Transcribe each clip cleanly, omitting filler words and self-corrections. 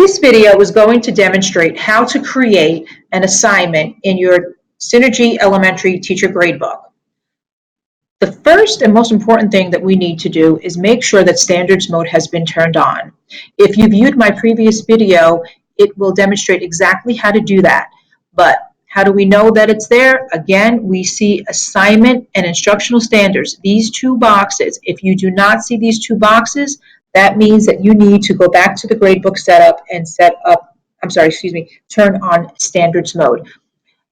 This video is going to demonstrate how to create an assignment in your Synergy Elementary Teacher Gradebook. The first and most important thing that we need to do is make sure that standards mode has been turned on. If you viewed my previous video, it will demonstrate exactly how to do that. But how do we know that it's there? Again, we see assignment and instructional standards, these two boxes. If you do not see these two boxes, that means that you need to go back to the gradebook setup and turn on standards mode.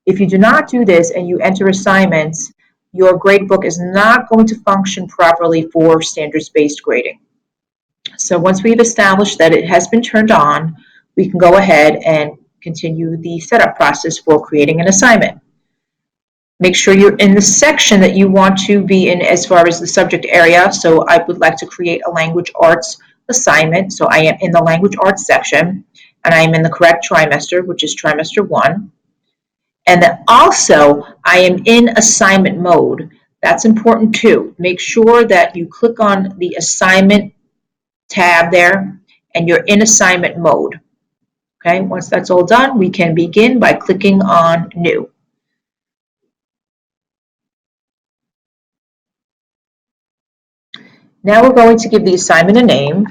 If you do not do this and you enter assignments, your gradebook is not going to function properly for standards-based grading. So once we've established that it has been turned on, we can go ahead and continue the setup process for creating an assignment. Make sure you're in the section that you want to be in as far as the subject area. So I would like to create a language arts assignment. So I am in the language arts section, and I am in the correct trimester, which is trimester 1. And then also I am in assignment mode. That's important too. Make sure that you click on the assignment tab there and you're in assignment mode. Okay, once that's all done, we can begin by clicking on New. Now we're going to give the assignment a name.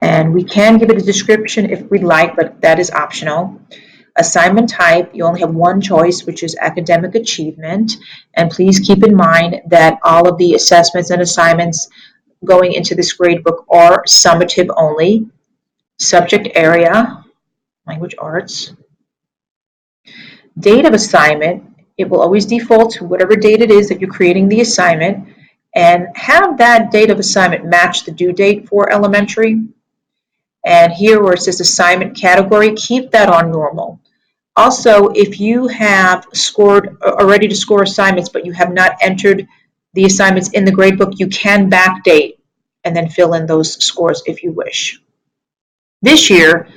And we can give it a description if we'd like, but that is optional. Assignment type, you only have one choice, which is academic achievement. And please keep in mind that all of the assessments and assignments going into this gradebook are summative only. Subject area, language arts. Date of assignment, it will always default to whatever date it is that you're creating the assignment, and have that date of assignment match the due date for elementary. And here where it says assignment category, keep that on normal. Also, if you have are ready to score assignments but you have not entered the assignments in the gradebook, you can backdate and then fill in those scores if you wish. This year,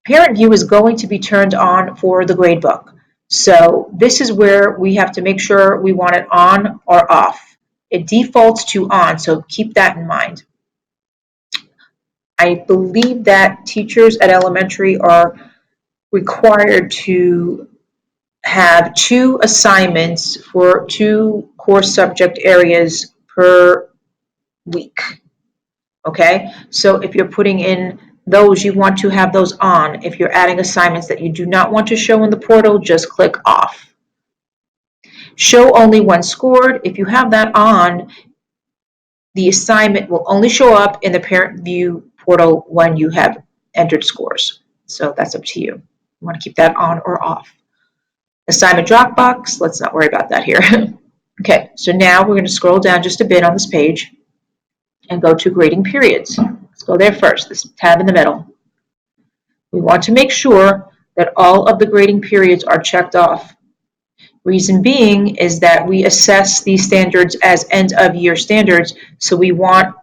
parent view is going to be turned on for the gradebook. So this is where we have to make sure we want it on or off. It defaults to on, so keep that in mind. I believe that teachers at elementary are required to have 2 assignments for 2 core subject areas per week. Okay, so if you're putting in those, you want to have those on. If you're adding assignments that you do not want to show in the portal, just click off. Show only when scored. If you have that on, the assignment will only show up in the parent view portal when you have entered scores. So that's up to you. You want to keep that on or off. Assignment Dropbox, let's not worry about that here. Okay, so now we're going to scroll down just a bit on this page and go to grading periods. Let's go there first, this tab in the middle. We want to make sure that all of the grading periods are checked off. Reason being is that we assess these standards as end of year standards, so we want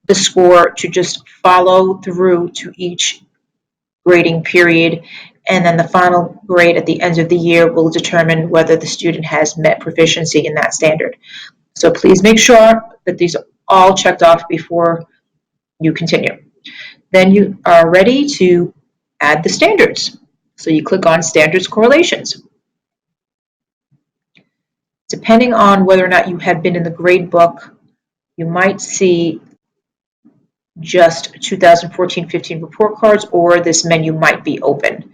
the score to just follow through to each grading period, and then the final grade at the end of the year will determine whether the student has met proficiency in that standard. So please make sure that these are all checked off before you continue. Then you are ready to add the standards. So you click on Standards Correlations. Depending on whether or not you have been in the gradebook, you might see just 2014-15 report cards, or this menu might be open.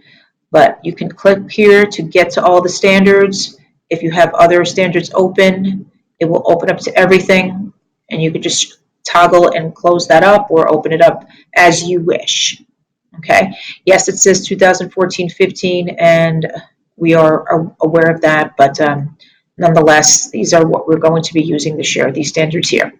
But you can click here to get to all the standards. If you have other standards open, it will open up to everything, and you can just toggle and close that up or open it up as you wish. Okay, yes, it says 2014-15, and we are aware of that, but nonetheless, these are what we're going to be using this year, these standards here.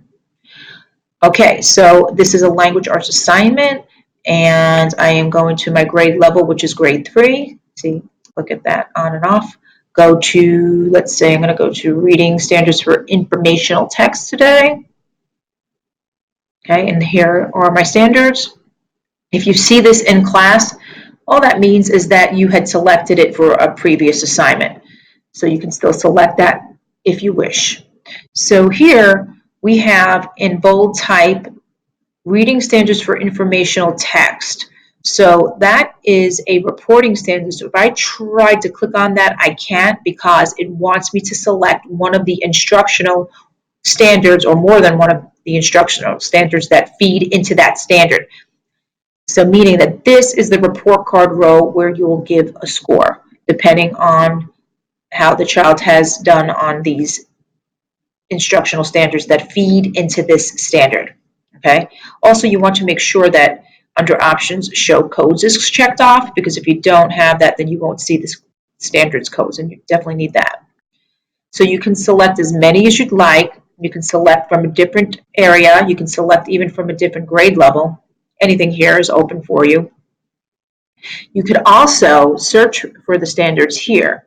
Okay, so this is a language arts assignment, and I am going to my grade level, which is grade 3. See, look at that on and off. Go to, let's say I'm going to go to reading standards for informational text today. Okay, and here are my standards. If you see this in class, all that means is that you had selected it for a previous assignment. So you can still select that if you wish. So here we have in bold type Reading standards for informational text. So that is a reporting standard. So if I tried to click on that, I can't because it wants me to select one of the instructional standards or more than one of the instructional standards that feed into that standard. So meaning that this is the report card row where you will give a score depending on how the child has done on these instructional standards that feed into this standard. Okay. Also, you want to make sure that under options, show codes is checked off, because if you don't have that, then you won't see the standards codes, and you definitely need that. So you can select as many as you'd like. You can select from a different area. You can select even from a different grade level. Anything here is open for you. You could also search for the standards here,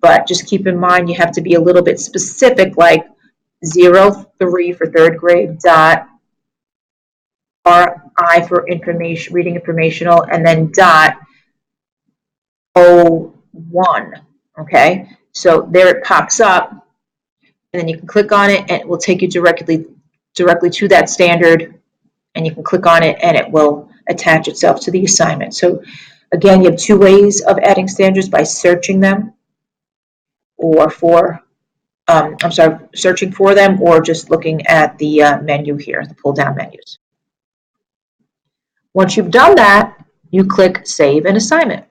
but just keep in mind you have to be a little bit specific, like 03 for third grade, dot RI for information, reading informational, and then dot 01. Okay, so there it pops up, and then you can click on it, and it will take you directly to that standard, and you can click on it, and it will attach itself to the assignment. So again, you have two ways of adding standards: by searching them, or for searching for them, or just looking at the menu here, the pull-down menus. Once you've done that, you click Save an Assignment.